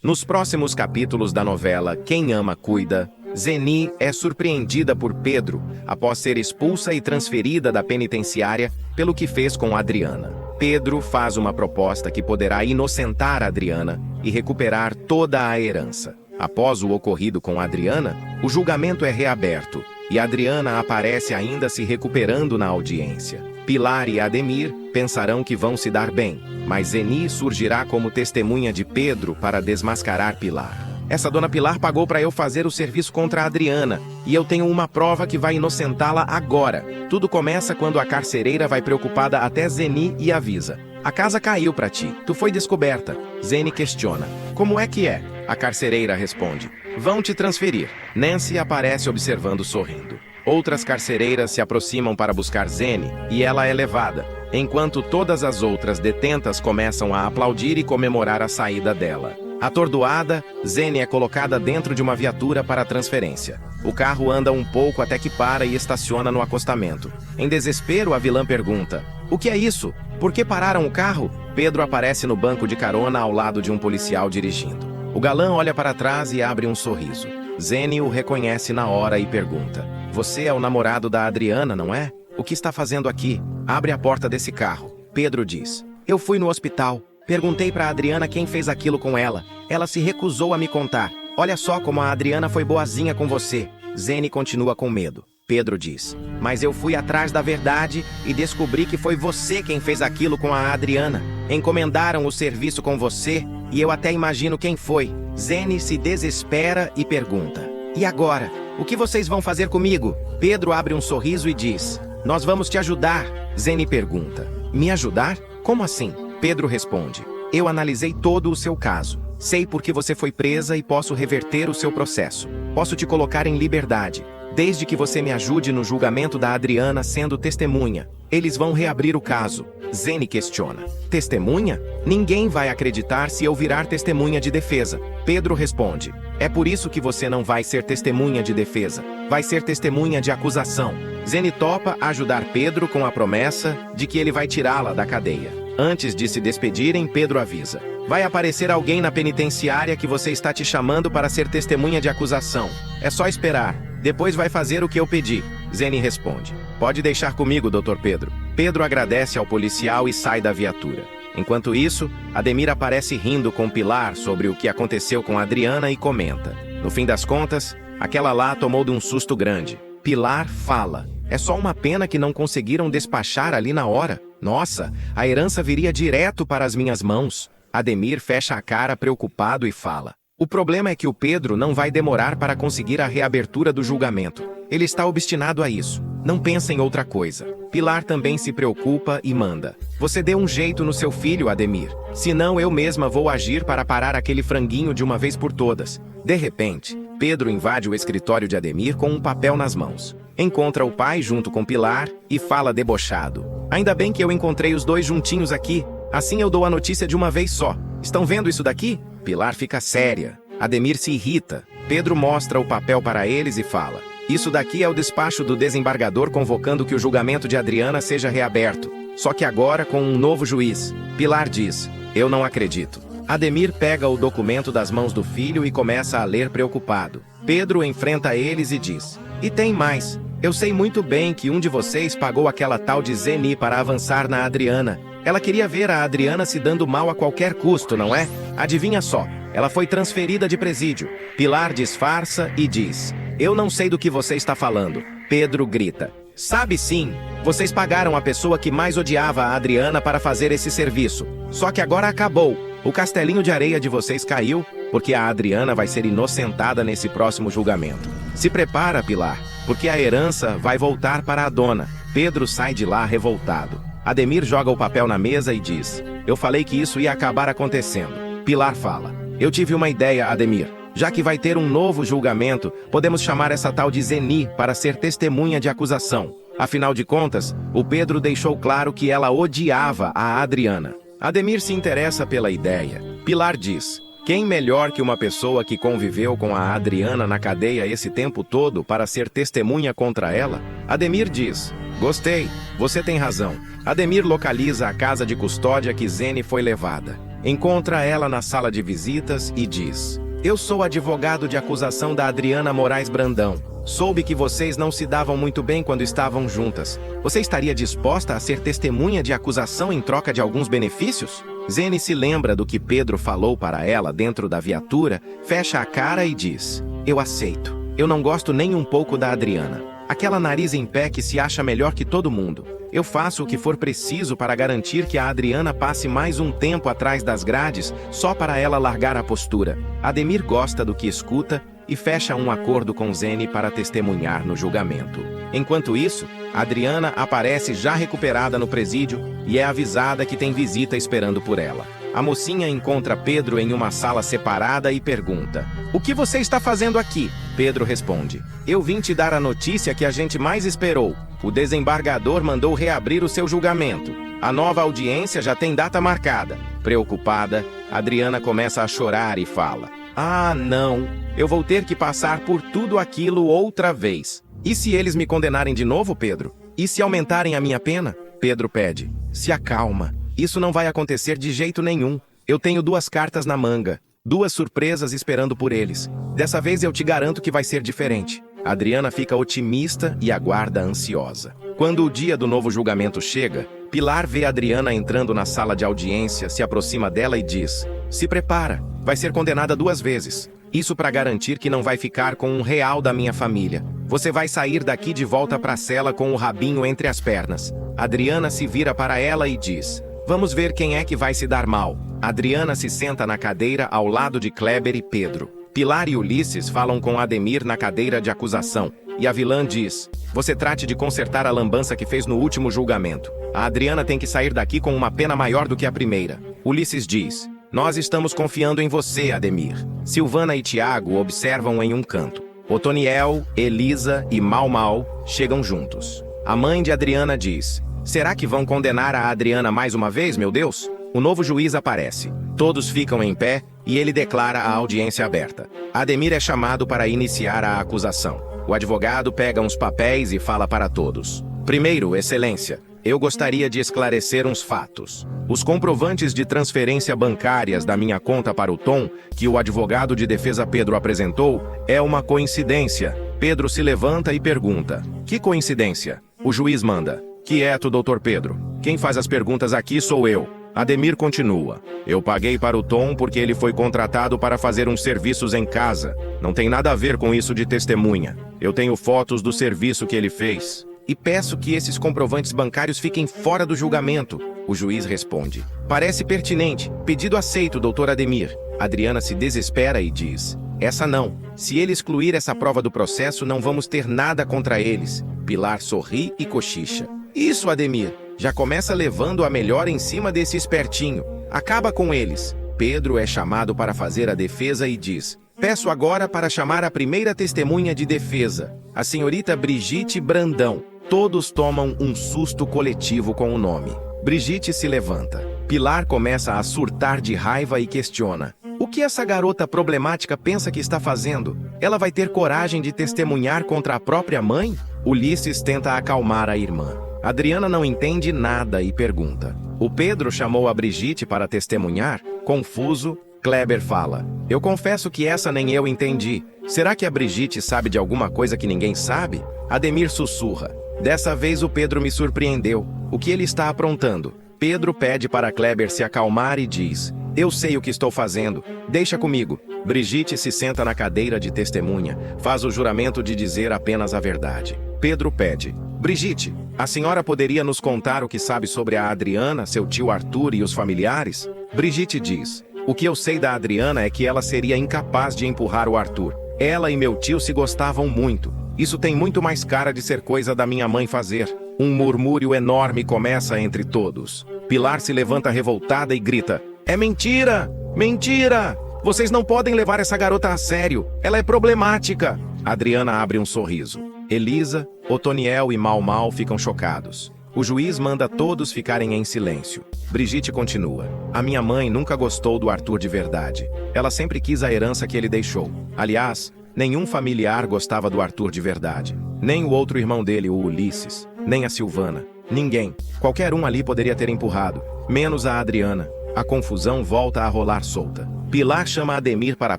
Nos próximos capítulos da novela Quem Ama Cuida, Zeni é surpreendida por Pedro após ser expulsa e transferida da penitenciária pelo que fez com Adriana. Pedro faz uma proposta que poderá inocentar Adriana e recuperar toda a herança. Após o ocorrido com Adriana, o julgamento é reaberto e Adriana aparece ainda se recuperando na audiência. Pilar e Ademir pensarão que vão se dar bem, mas Zeni surgirá como testemunha de Pedro para desmascarar Pilar. Essa dona Pilar pagou para eu fazer o serviço contra a Adriana, e eu tenho uma prova que vai inocentá-la agora. Tudo começa quando a carcereira vai preocupada até Zeni e avisa: a casa caiu para ti, tu foi descoberta. Zeni questiona: como é que é? A carcereira responde: vão te transferir. Nancy aparece observando sorrindo. Outras carcereiras se aproximam para buscar Zeni, e ela é levada, enquanto todas as outras detentas começam a aplaudir e comemorar a saída dela. Atordoada, Zeni é colocada dentro de uma viatura para a transferência. O carro anda um pouco até que para e estaciona no acostamento. Em desespero, a vilã pergunta: o que é isso? Por que pararam o carro? Pedro aparece no banco de carona ao lado de um policial dirigindo. O galã olha para trás e abre um sorriso. Zeni o reconhece na hora e pergunta: você é o namorado da Adriana, não é? O que está fazendo aqui? Abre a porta desse carro. Pedro diz: eu fui no hospital. Perguntei para a Adriana quem fez aquilo com ela. Ela se recusou a me contar. Olha só como a Adriana foi boazinha com você. Zeni continua com medo. Pedro diz: mas eu fui atrás da verdade e descobri que foi você quem fez aquilo com a Adriana. Encomendaram o serviço com você e eu até imagino quem foi. Zeni se desespera e pergunta: e agora? O que vocês vão fazer comigo? Pedro abre um sorriso e diz: nós vamos te ajudar. Zeni pergunta: me ajudar? Como assim? Pedro responde: eu analisei todo o seu caso. Sei por que você foi presa e posso reverter o seu processo. Posso te colocar em liberdade, desde que você me ajude no julgamento da Adriana sendo testemunha. Eles vão reabrir o caso. Zeni questiona: testemunha? Ninguém vai acreditar se eu virar testemunha de defesa. Pedro responde: é por isso que você não vai ser testemunha de defesa. Vai ser testemunha de acusação. Zeni topa ajudar Pedro com a promessa de que ele vai tirá-la da cadeia. Antes de se despedirem, Pedro avisa: vai aparecer alguém na penitenciária que você está te chamando para ser testemunha de acusação. É só esperar. Depois vai fazer o que eu pedi. Zeni responde: pode deixar comigo, Dr. Pedro. Pedro agradece ao policial e sai da viatura. Enquanto isso, Ademir aparece rindo com Pilar sobre o que aconteceu com Adriana e comenta: no fim das contas, aquela lá tomou de um susto grande. Pilar fala: é só uma pena que não conseguiram despachar ali na hora. Nossa, a herança viria direto para as minhas mãos. Ademir fecha a cara preocupado e fala: o problema é que o Pedro não vai demorar para conseguir a reabertura do julgamento. Ele está obstinado a isso. Não pensa em outra coisa. Pilar também se preocupa e manda: você dê um jeito no seu filho, Ademir. Senão eu mesma vou agir para parar aquele franguinho de uma vez por todas. De repente, Pedro invade o escritório de Ademir com um papel nas mãos. Encontra o pai junto com Pilar e fala debochado: ainda bem que eu encontrei os dois juntinhos aqui. Assim eu dou a notícia de uma vez só. Estão vendo isso daqui? Pilar fica séria. Ademir se irrita. Pedro mostra o papel para eles e fala: isso daqui é o despacho do desembargador convocando que o julgamento de Adriana seja reaberto. Só que agora com um novo juiz. Pilar diz: eu não acredito. Ademir pega o documento das mãos do filho e começa a ler preocupado. Pedro enfrenta eles e diz: e tem mais. Eu sei muito bem que um de vocês pagou aquela tal de Zeni para avançar na Adriana. Ela queria ver a Adriana se dando mal a qualquer custo, não é? Adivinha só, ela foi transferida de presídio. Pilar disfarça e diz: eu não sei do que você está falando. Pedro grita: sabe sim, vocês pagaram a pessoa que mais odiava a Adriana para fazer esse serviço. Só que agora acabou. O castelinho de areia de vocês caiu, porque a Adriana vai ser inocentada nesse próximo julgamento. Se prepara, Pilar, porque a herança vai voltar para a dona. Pedro sai de lá revoltado. Ademir joga o papel na mesa e diz: eu falei que isso ia acabar acontecendo. Pilar fala: eu tive uma ideia, Ademir. Já que vai ter um novo julgamento, podemos chamar essa tal de Zeni para ser testemunha de acusação. Afinal de contas, o Pedro deixou claro que ela odiava a Adriana. Ademir se interessa pela ideia. Pilar diz: quem melhor que uma pessoa que conviveu com a Adriana na cadeia esse tempo todo para ser testemunha contra ela? Ademir diz: gostei, você tem razão. Ademir localiza a casa de custódia que Zeni foi levada. Encontra ela na sala de visitas e diz: Eu sou advogado de acusação da Adriana Moraes Brandão. Soube que vocês não se davam muito bem quando estavam juntas. Você estaria disposta a ser testemunha de acusação em troca de alguns benefícios? Zene se lembra do que Pedro falou para ela dentro da viatura, fecha a cara e diz: Eu aceito. Eu não gosto nem um pouco da Adriana. Aquela nariz em pé que se acha melhor que todo mundo. Eu faço o que for preciso para garantir que a Adriana passe mais um tempo atrás das grades, só para ela largar a postura. Ademir gosta do que escuta e fecha um acordo com Zene para testemunhar no julgamento. Enquanto isso, Adriana aparece já recuperada no presídio e é avisada que tem visita esperando por ela. A mocinha encontra Pedro em uma sala separada e pergunta: O que você está fazendo aqui? Pedro responde: Eu vim te dar a notícia que a gente mais esperou. O desembargador mandou reabrir o seu julgamento. A nova audiência já tem data marcada. Preocupada, Adriana começa a chorar e fala: Ah, não! Eu vou ter que passar por tudo aquilo outra vez. E se eles me condenarem de novo, Pedro? E se aumentarem a minha pena? Pedro pede: Se acalma. Isso não vai acontecer de jeito nenhum. Eu tenho 2 cartas na manga. 2 surpresas esperando por eles. Dessa vez eu te garanto que vai ser diferente. Adriana fica otimista e aguarda ansiosa. Quando o dia do novo julgamento chega, Pilar vê Adriana entrando na sala de audiência, se aproxima dela e diz: Se prepara, vai ser condenada 2 vezes. Isso para garantir que não vai ficar com R$1 da minha família. Você vai sair daqui de volta para a cela com o rabinho entre as pernas. Adriana se vira para ela e diz: Vamos ver quem é que vai se dar mal. Adriana se senta na cadeira ao lado de Kleber e Pedro. Pilar e Ulisses falam com Ademir na cadeira de acusação. E a vilã diz: Você trate de consertar a lambança que fez no último julgamento. A Adriana tem que sair daqui com uma pena maior do que a primeira. Ulisses diz: Nós estamos confiando em você, Ademir. Silvana e Tiago observam em um canto. Otoniel, Elisa e Mau Mau chegam juntos. A mãe de Adriana diz: Será que vão condenar a Adriana mais uma vez, meu Deus? O novo juiz aparece. Todos ficam em pé e ele declara a audiência aberta. Ademir é chamado para iniciar a acusação. O advogado pega uns papéis e fala para todos: Primeiro, Excelência, eu gostaria de esclarecer uns fatos. Os comprovantes de transferência bancárias da minha conta para o Tom, que o advogado de defesa Pedro apresentou, é uma coincidência. Pedro se levanta e pergunta: Que coincidência? O juiz manda: Quieto, doutor Pedro. Quem faz as perguntas aqui sou eu. Ademir continua: Eu paguei para o Tom porque ele foi contratado para fazer uns serviços em casa. Não tem nada a ver com isso de testemunha. Eu tenho fotos do serviço que ele fez. E peço que esses comprovantes bancários fiquem fora do julgamento. O juiz responde: Parece pertinente. Pedido aceito, doutor Ademir. Adriana se desespera e diz: Essa não. Se ele excluir essa prova do processo, não vamos ter nada contra eles. Pilar sorri e cochicha: Isso, Ademir. Já começa levando a melhor em cima desse espertinho. Acaba com eles. Pedro é chamado para fazer a defesa e diz: Peço agora para chamar a primeira testemunha de defesa, a senhorita Brigitte Brandão. Todos tomam um susto coletivo com o nome. Brigitte se levanta. Pilar começa a surtar de raiva e questiona: O que essa garota problemática pensa que está fazendo? Ela vai ter coragem de testemunhar contra a própria mãe? Ulisses tenta acalmar a irmã. Adriana não entende nada e pergunta: O Pedro chamou a Brigitte para testemunhar? Confuso, Kleber fala: Eu confesso que essa nem eu entendi. Será que a Brigitte sabe de alguma coisa que ninguém sabe? Ademir sussurra: Dessa vez o Pedro me surpreendeu. O que ele está aprontando? Pedro pede para Kleber se acalmar e diz: Eu sei o que estou fazendo. Deixa comigo. Brigitte se senta na cadeira de testemunha. Faz o juramento de dizer apenas a verdade. Pedro pede: Brigitte, a senhora poderia nos contar o que sabe sobre a Adriana, seu tio Arthur e os familiares? Brigitte diz: O que eu sei da Adriana é que ela seria incapaz de empurrar o Arthur. Ela e meu tio se gostavam muito. Isso tem muito mais cara de ser coisa da minha mãe fazer. Um murmúrio enorme começa entre todos. Pilar se levanta revoltada e grita: É mentira! Mentira! Vocês não podem levar essa garota a sério. Ela é problemática. Adriana abre um sorriso. Elisa, Otoniel e Mau Mau ficam chocados. O juiz manda todos ficarem em silêncio. Brigitte continua: A minha mãe nunca gostou do Arthur de verdade. Ela sempre quis a herança que ele deixou. Aliás, nenhum familiar gostava do Arthur de verdade. Nem o outro irmão dele, o Ulisses. Nem a Silvana. Ninguém. Qualquer um ali poderia ter empurrado. Menos a Adriana. A confusão volta a rolar solta. Pilar chama Ademir para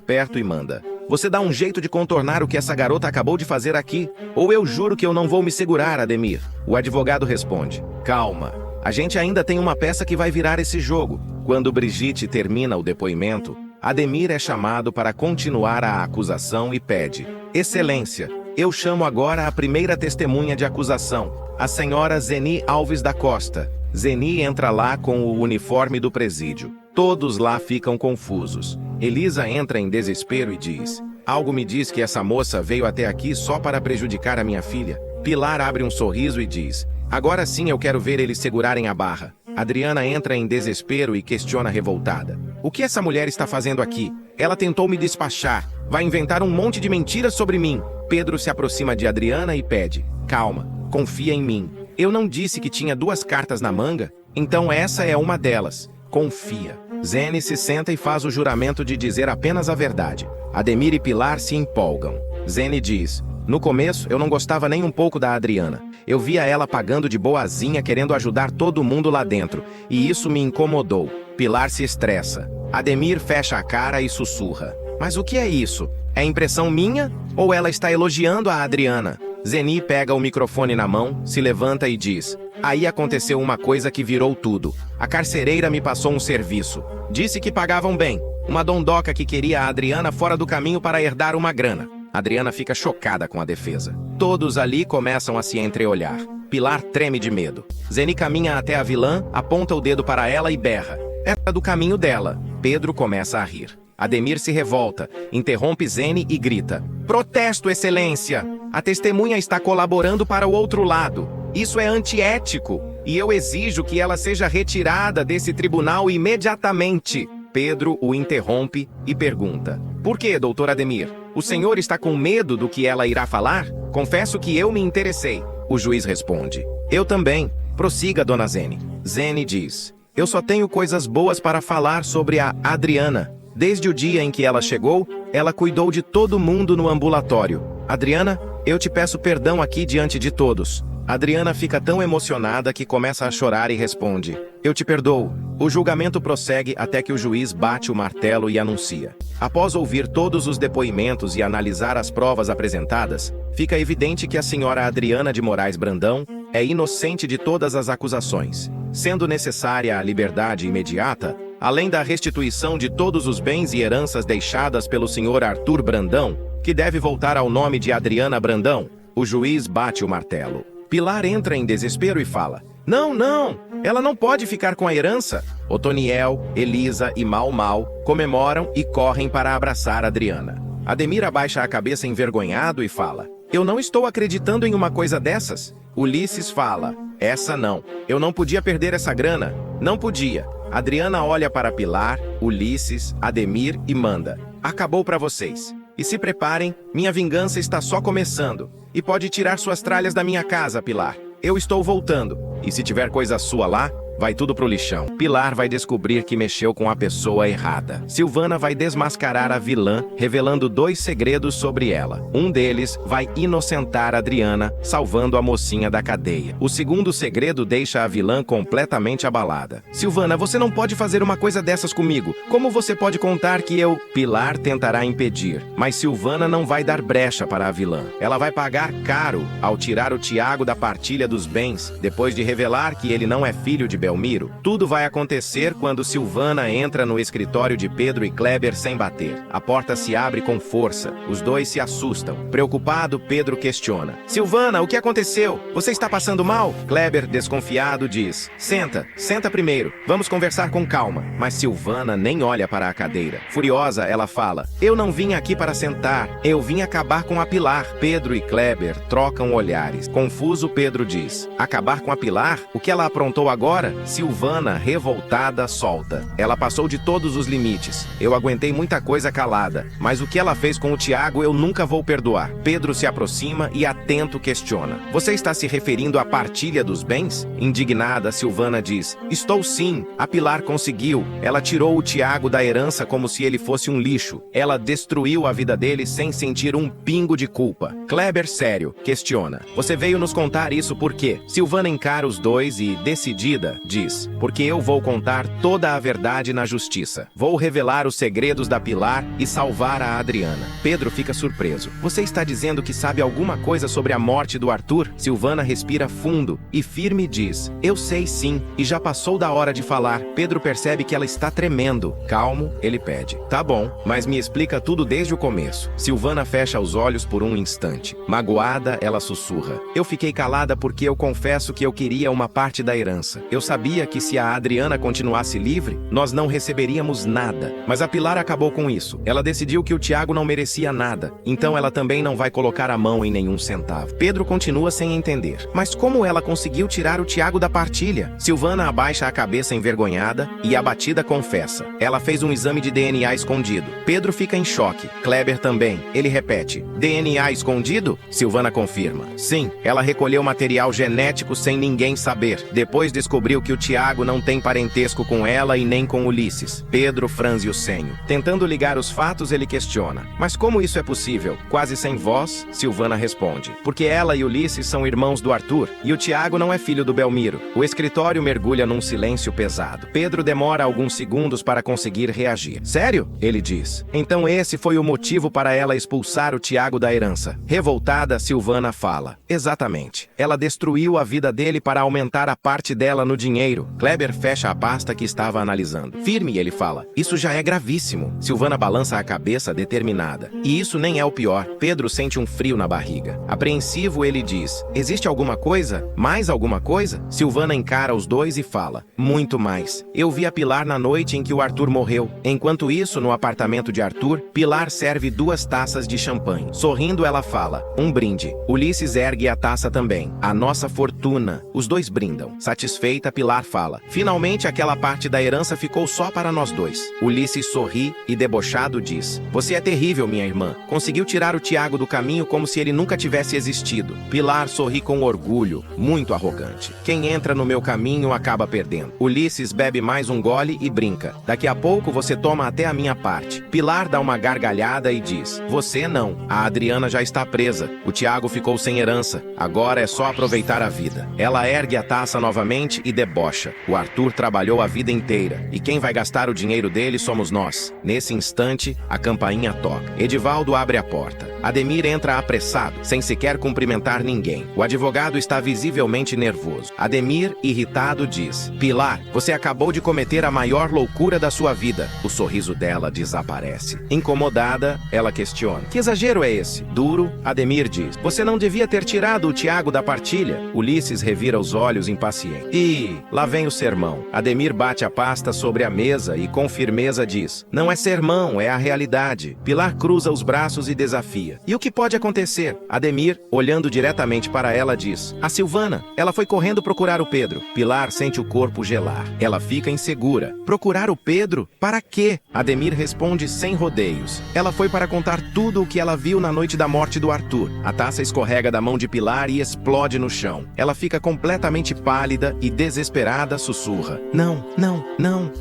perto e manda: "Você dá um jeito de contornar o que essa garota acabou de fazer aqui, ou eu juro que eu não vou me segurar, Ademir." O advogado responde: "Calma, a gente ainda tem uma peça que vai virar esse jogo." Quando Brigitte termina o depoimento, Ademir é chamado para continuar a acusação e pede: "Excelência, eu chamo agora a primeira testemunha de acusação, a senhora Zeni Alves da Costa." Zeni entra lá com o uniforme do presídio. Todos lá ficam confusos. Elisa entra em desespero e diz: "Algo me diz que essa moça veio até aqui só para prejudicar a minha filha." Pilar abre um sorriso e diz: "Agora sim eu quero ver eles segurarem a barra." Adriana entra em desespero e questiona revoltada: "O que essa mulher está fazendo aqui? Ela tentou me despachar. Vai inventar um monte de mentiras sobre mim." Pedro se aproxima de Adriana e pede: "Calma, confia em mim. Eu não disse que tinha 2 cartas na manga? Então essa é uma delas. Confia." Zeni se senta e faz o juramento de dizer apenas a verdade. Ademir e Pilar se empolgam. Zeni diz: "No começo, eu não gostava nem um pouco da Adriana. Eu via ela pagando de boazinha, querendo ajudar todo mundo lá dentro, e isso me incomodou." Pilar se estressa. Ademir fecha a cara e sussurra: "Mas o que é isso? É impressão minha? Ou ela está elogiando a Adriana?" Zeni pega o microfone na mão, se levanta e diz: "Aí aconteceu uma coisa que virou tudo. A carcereira me passou um serviço. Disse que pagavam bem. Uma dondoca que queria a Adriana fora do caminho para herdar uma grana." Adriana fica chocada com a defesa. Todos ali começam a se entreolhar. Pilar treme de medo. Zeni caminha até a vilã, aponta o dedo para ela e berra: "Era do caminho dela." Pedro começa a rir. Ademir se revolta, interrompe Zeni e grita: "Protesto, excelência! A testemunha está colaborando para o outro lado. Isso é antiético, e eu exijo que ela seja retirada desse tribunal imediatamente." Pedro o interrompe e pergunta: "Por que, doutor Ademir? O senhor está com medo do que ela irá falar? Confesso que eu me interessei." O juiz responde: "Eu também. Prossiga, dona Zeni." Zeni diz: "Eu só tenho coisas boas para falar sobre a Adriana. Desde o dia em que ela chegou, ela cuidou de todo mundo no ambulatório. Adriana, eu te peço perdão aqui diante de todos." Adriana fica tão emocionada que começa a chorar e responde: "Eu te perdoo." O julgamento prossegue até que o juiz bate o martelo e anuncia: Após ouvir todos os depoimentos e analisar as provas apresentadas, fica evidente que a senhora Adriana de Moraes Brandão é inocente de todas as acusações, sendo necessária a liberdade imediata, além da restituição de todos os bens e heranças deixadas pelo senhor Arthur Brandão, que deve voltar ao nome de Adriana Brandão. O juiz bate o martelo. Pilar entra em desespero e fala: Não, ela não pode ficar com a herança." Otoniel, Elisa e Mau comemoram e correm para abraçar Adriana. Ademir abaixa a cabeça envergonhado e fala: "Eu não estou acreditando em uma coisa dessas." Ulisses fala: "Essa não. Eu não podia perder essa grana. Não podia." Adriana olha para Pilar, Ulisses, Ademir e manda: "Acabou para vocês. E se preparem, minha vingança está só começando. E pode tirar suas tralhas da minha casa, Pilar. Eu estou voltando. E se tiver coisa sua lá, vai tudo pro lixão." Pilar vai descobrir que mexeu com a pessoa errada. Silvana vai desmascarar a vilã, revelando 2 segredos sobre ela. Um deles vai inocentar Adriana, salvando a mocinha da cadeia. O segundo segredo deixa a vilã completamente abalada. "Silvana, você não pode fazer uma coisa dessas comigo. Como você pode contar que eu..." Pilar tentará impedir, mas Silvana não vai dar brecha para a vilã. Ela vai pagar caro ao tirar o Tiago da partilha dos bens, depois de revelar que ele não é filho de Belmiro. Tudo vai acontecer quando Silvana entra no escritório de Pedro e Kleber sem bater. A porta se abre com força. Os dois se assustam. Preocupado, Pedro questiona: "Silvana, o que aconteceu? Você está passando mal?" Kleber, desconfiado, diz: Senta primeiro. Vamos conversar com calma." Mas Silvana nem olha para a cadeira. Furiosa, ela fala: "Eu não vim aqui para sentar. Eu vim acabar com a Pilar." Pedro e Kleber trocam olhares. Confuso, Pedro diz: "Acabar com a Pilar? O que ela aprontou agora?" Silvana, revoltada, solta: "Ela passou de todos os limites. Eu aguentei muita coisa calada, mas o que ela fez com o Tiago eu nunca vou perdoar." Pedro se aproxima e atento questiona: "Você está se referindo à partilha dos bens?" Indignada, Silvana diz: "Estou sim. A Pilar conseguiu. Ela tirou o Tiago da herança como se ele fosse um lixo. Ela destruiu a vida dele sem sentir um pingo de culpa." Kleber, sério, questiona: "Você veio nos contar isso por quê?" Silvana encara os dois e, decidida, diz, porque eu vou contar toda a verdade na justiça. Vou revelar os segredos da Pilar e salvar a Adriana. Pedro fica surpreso. Você está dizendo que sabe alguma coisa sobre a morte do Arthur? Silvana respira fundo e firme diz, eu sei sim, e já passou da hora de falar. Pedro percebe que ela está tremendo. Calmo, ele pede, tá bom, mas me explica tudo desde o começo. Silvana fecha os olhos por um instante. Magoada, ela sussurra, eu fiquei calada porque eu confesso que eu queria uma parte da herança. Eu sabia que se a Adriana continuasse livre, nós não receberíamos nada. Mas a Pilar acabou com isso. Ela decidiu que o Tiago não merecia nada, então ela também não vai colocar a mão em nenhum centavo. Pedro continua sem entender. Mas como ela conseguiu tirar o Tiago da partilha? Silvana abaixa a cabeça envergonhada e abatida confessa. Ela fez um exame de DNA escondido. Pedro fica em choque. Kleber também. Ele repete, DNA escondido? Silvana confirma. Sim, ela recolheu material genético sem ninguém saber. Depois descobriu que o Tiago não tem parentesco com ela e nem com Ulisses. Pedro franze o senho. Tentando ligar os fatos, ele questiona. Mas como isso é possível? Quase sem voz, Silvana responde. Porque ela e Ulisses são irmãos do Arthur, e o Tiago não é filho do Belmiro. O escritório mergulha num silêncio pesado. Pedro demora alguns segundos para conseguir reagir. Sério? Ele diz. Então esse foi o motivo para ela expulsar o Tiago da herança. Revoltada, Silvana fala. Exatamente. Ela destruiu a vida dele para aumentar a parte dela no dinheiro. Kleber fecha a pasta que estava analisando. Firme, ele fala. Isso já é gravíssimo. Silvana balança a cabeça determinada. E isso nem é o pior. Pedro sente um frio na barriga. Apreensivo, ele diz. Existe alguma coisa? Mais alguma coisa? Silvana encara os dois e fala. Muito mais. Eu vi a Pilar na noite em que o Arthur morreu. Enquanto isso, no apartamento de Arthur, Pilar serve 2 taças de champanhe. Sorrindo, ela fala. Um brinde. Ulisses ergue a taça também. A nossa fortuna. Os dois brindam. Satisfeita, Pilar fala. Finalmente, aquela parte da herança ficou só para nós dois. Ulisses sorri e, debochado, diz. Você é terrível, minha irmã. Conseguiu tirar o Tiago do caminho como se ele nunca tivesse existido. Pilar sorri com orgulho, muito arrogante. Quem entra no meu caminho acaba perdendo. Ulisses bebe mais um gole e brinca. Daqui a pouco você toma até a minha parte. Pilar dá uma gargalhada e diz. Você não. A Adriana já está presa. O Tiago ficou sem herança. Agora é só aproveitar a vida. Ela ergue a taça novamente e debocha. O Arthur trabalhou a vida inteira. E quem vai gastar o dinheiro dele somos nós. Nesse instante, a campainha toca. Edivaldo abre a porta. Ademir entra apressado, sem sequer cumprimentar ninguém. O advogado está visivelmente nervoso. Ademir, irritado, diz. Pilar, você acabou de cometer a maior loucura da sua vida. O sorriso dela desaparece. Incomodada, ela questiona. Que exagero é esse? Duro, Ademir diz. Você não devia ter tirado o Tiago da partilha. Ulisses revira os olhos impaciente. E lá vem o sermão. Ademir bate a pasta sobre a mesa e com firmeza diz. Não é sermão, é a realidade. Pilar cruza os braços e desafia. E o que pode acontecer? Ademir, olhando diretamente para ela, diz. A Silvana, ela foi correndo procurar o Pedro. Pilar sente o corpo gelar. Ela fica insegura. Procurar o Pedro? Para quê? Ademir responde sem rodeios. Ela foi para contar tudo o que ela viu na noite da morte do Arthur. A taça escorrega da mão de Pilar e explode no chão. Ela fica completamente pálida e desesperada, sussurra.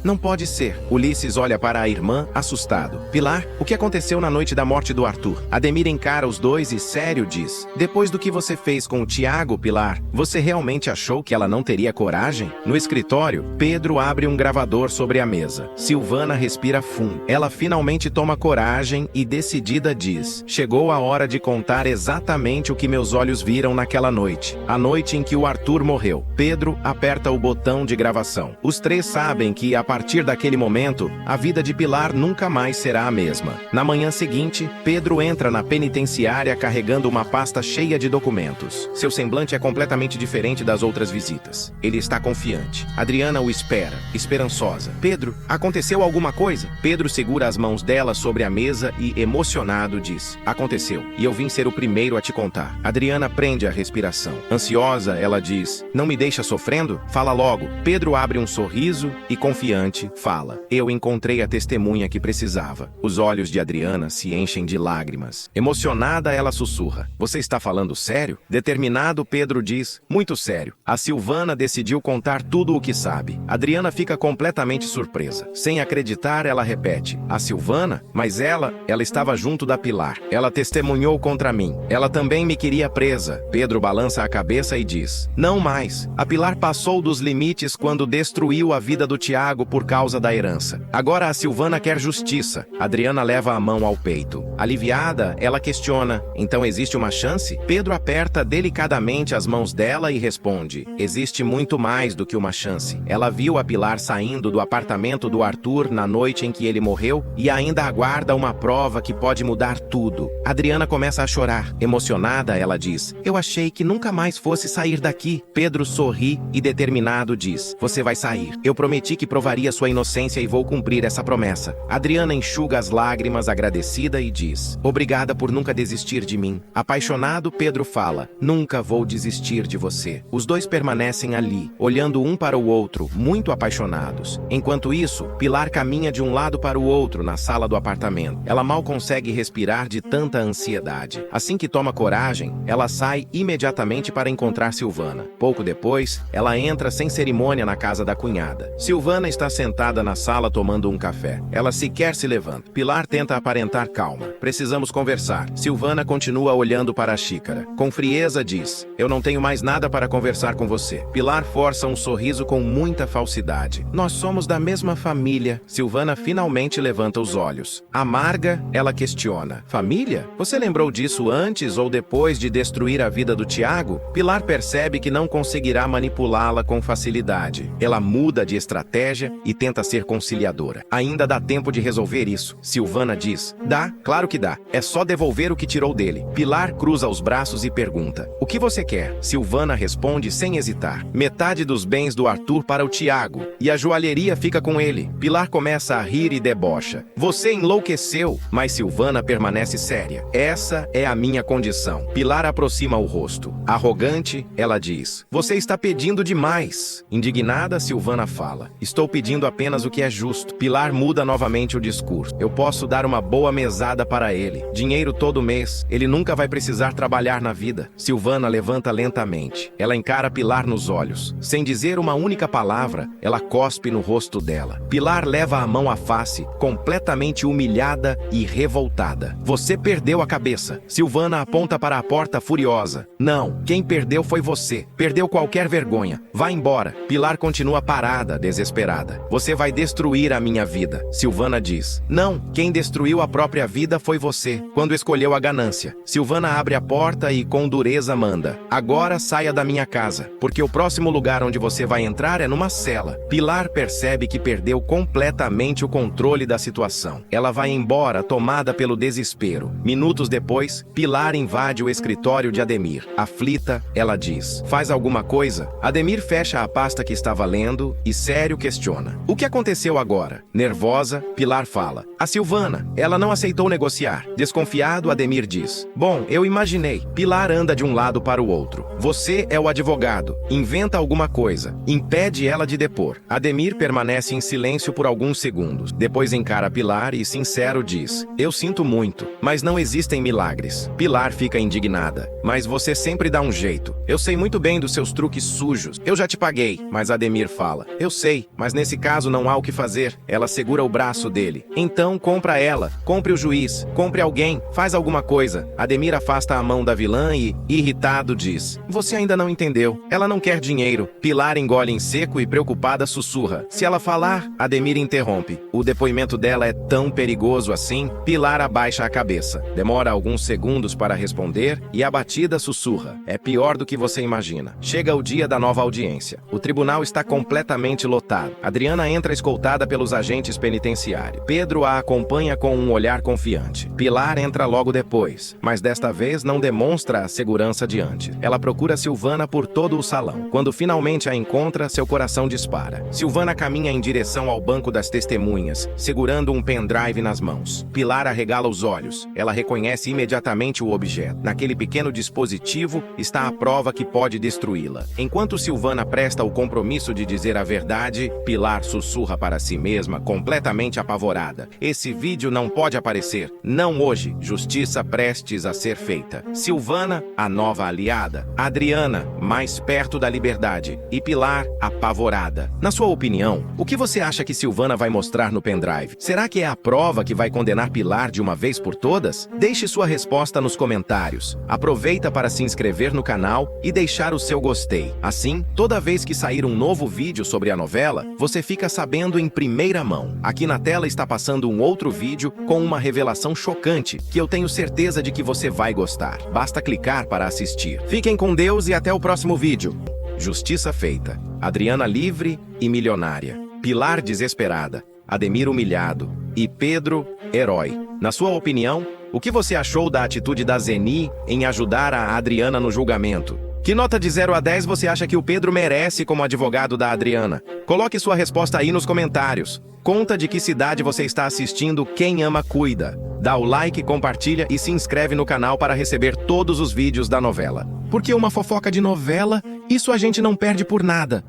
Não pode ser. Ulisses olha para a irmã, assustado. Pilar, o que aconteceu na noite da morte do Arthur? Ademir encara os dois e sério diz. Depois do que você fez com o Tiago, Pilar, você realmente achou que ela não teria coragem? No escritório, Pedro abre um gravador sobre a mesa. Silvana respira fundo. Ela finalmente toma coragem e decidida diz. Chegou a hora de contar exatamente o que meus olhos viram naquela noite. A noite em que o Arthur morreu. Pedro aperta o botão de gravação. Os três sabem que, a partir daquele momento, a vida de Pilar nunca mais será a mesma. Na manhã seguinte, Pedro entra na penitenciária carregando uma pasta cheia de documentos. Seu semblante é completamente diferente das outras visitas. Ele está confiante. Adriana o espera, esperançosa. Pedro, aconteceu alguma coisa? Pedro segura as mãos dela sobre a mesa e, emocionado, diz. Aconteceu, e eu vim ser o primeiro a te contar. Adriana prende a respiração. Ansiosa, ela diz. Não me deixa sofrendo? Fala logo. Pedro abre um sorriso e, confiante, fala. Eu encontrei a testemunha que precisava. Os olhos de Adriana se enchem de lágrimas. Emocionada, ela sussurra. Você está falando sério? Determinado, Pedro diz. Muito sério. A Silvana decidiu contar tudo o que sabe. Adriana fica completamente surpresa. Sem acreditar, ela repete. A Silvana? Mas ela estava junto da Pilar. Ela testemunhou contra mim. Ela também me queria presa. Pedro balança a cabeça e diz. Não mais. A Pilar passou dos os limites quando destruiu a vida do Tiago por causa da herança. Agora a Silvana quer justiça. Adriana leva a mão ao peito. Aliviada, ela questiona: então existe uma chance? Pedro aperta delicadamente as mãos dela e responde: existe muito mais do que uma chance. Ela viu a Pilar saindo do apartamento do Arthur na noite em que ele morreu e ainda aguarda uma prova que pode mudar tudo. Adriana começa a chorar. Emocionada, ela diz: eu achei que nunca mais fosse sair daqui. Pedro sorri e determinado diz: você vai sair. Eu prometi que provaria sua inocência e vou cumprir essa promessa. Adriana enxuga as lágrimas agradecida e diz: obrigada por nunca desistir de mim. Apaixonado, Pedro fala: nunca vou desistir de você. Os dois permanecem ali, olhando um para o outro, muito apaixonados. Enquanto isso, Pilar caminha de um lado para o outro na sala do apartamento. Ela mal consegue respirar de tanta ansiedade. Assim que toma coragem, ela sai imediatamente para encontrar Silvana. Pouco depois, ela entra sem cerimônia na casa da cunhada. Silvana está sentada na sala tomando um café. Ela sequer se levanta. Pilar tenta aparentar calma. Precisamos conversar. Silvana continua olhando para a xícara. Com frieza diz: eu não tenho mais nada para conversar com você. Pilar força um sorriso com muita falsidade. Nós somos da mesma família. Silvana finalmente levanta os olhos. Amarga, ela questiona: família? Você lembrou disso antes ou depois de destruir a vida do Tiago? Pilar percebe que não conseguirá manipulá-la com facilidade. Ela muda de estratégia e tenta ser conciliadora. Ainda dá tempo de resolver isso. Silvana diz: dá, claro que dá. É só devolver o que tirou dele. Pilar cruza os braços e pergunta: o que você quer? Silvana responde sem hesitar: metade dos bens do Arthur para o Tiago. E a joalheria fica com ele. Pilar começa a rir e debocha: você enlouqueceu. Mas Silvana permanece séria: essa é a minha condição. Pilar aproxima o rosto. Arrogante, ela diz: você está pedindo demais. Indignada, Silvana fala: estou pedindo apenas o que é justo. Pilar muda novamente o discurso: eu posso dar uma boa mesada para ele. Dinheiro todo mês. Ele nunca vai precisar trabalhar na vida. Silvana levanta lentamente. Ela encara Pilar nos olhos. Sem dizer uma única palavra, ela cospe no rosto dela. Pilar leva a mão à face, completamente humilhada e revoltada. Você perdeu a cabeça. Silvana aponta para a porta furiosa. Não, quem perdeu foi você. Perdeu qualquer vergonha. Vá embora. Pilar continua parada, desesperada. Você vai destruir a minha vida. Silvana diz: não, quem destruiu a própria vida foi você, quando escolheu a ganância. Silvana abre a porta e com dureza manda: agora saia da minha casa, porque o próximo lugar onde você vai entrar é numa cela. Pilar percebe que perdeu completamente o controle da situação. Ela vai embora, tomada pelo desespero. Minutos depois, Pilar invade o escritório de Ademir. Aflita, ela diz: faz alguma coisa? Ademir fecha a pasta que estava lendo e sério questiona: o que aconteceu agora? Nervosa, Pilar fala: a Silvana, ela não aceitou negociar. Desconfiado, Ademir diz: bom, eu imaginei. Pilar anda de um lado para o outro. Você é o advogado. Inventa alguma coisa. Impede ela de depor. Ademir permanece em silêncio por alguns segundos. Depois encara Pilar e, sincero, diz: eu sinto muito, mas não existem milagres. Pilar fica indignada: mas você sempre dá um jeito. Eu sei muito bem dos seus truques sujos. Eu já te paguei. Mas Ademir fala: eu sei, mas nesse caso não há o que fazer. Ela segura o braço dele. Então compra ela, compre o juiz, compre alguém, faz alguma coisa. Ademir afasta a mão da vilã e, irritado, diz: você ainda não entendeu. Ela não quer dinheiro. Pilar engole em seco e, preocupada, sussurra: se ela falar... Ademir interrompe. O depoimento dela é tão perigoso assim. Pilar abaixa a cabeça. Demora alguns segundos para responder e, abatida, sussurra: é pior do que você imagina. Chega o dia da nova audiência. O tribunal está completamente lotado. Adriana entra escoltada pelos agentes penitenciários. Pedro a acompanha com um olhar confiante. Pilar entra logo depois, mas desta vez não demonstra a segurança de antes. Ela procura Silvana por todo o salão. Quando finalmente a encontra, seu coração dispara. Silvana caminha em direção ao banco das testemunhas, segurando um pendrive nas mãos. Pilar arregala os olhos. Ela reconhece imediatamente o objeto. Naquele pequeno dispositivo está a prova que pode destruí-la. Enquanto Silvana presta o compromisso de dizer a verdade, Pilar sussurra para si mesma, completamente apavorada: esse vídeo não pode aparecer. Não hoje. Justiça prestes a ser feita. Silvana, a nova aliada. Adriana, mais perto da liberdade. E Pilar, apavorada. Na sua opinião, o que você acha que Silvana vai mostrar no pendrive? Será que é a prova que vai condenar Pilar de uma vez por todas? Deixe sua resposta nos comentários. Aproveita para se inscrever no canal e deixar o seu gostei. Assim, toda toda vez que sair um novo vídeo sobre a novela, você fica sabendo em primeira mão. Aqui na tela está passando um outro vídeo com uma revelação chocante que eu tenho certeza de que você vai gostar. Basta clicar para assistir. Fiquem com Deus e até o próximo vídeo. Justiça feita. Adriana livre e milionária. Pilar desesperada. Ademir humilhado. E Pedro, herói. Na sua opinião, o que você achou da atitude da Zeni em ajudar a Adriana no julgamento? Que nota de 0 a 10 você acha que o Pedro merece como advogado da Adriana? Coloque sua resposta aí nos comentários. Conta de que cidade você está assistindo Quem Ama Cuida. Dá o like, compartilha e se inscreve no canal para receber todos os vídeos da novela. Porque uma fofoca de novela, isso a gente não perde por nada.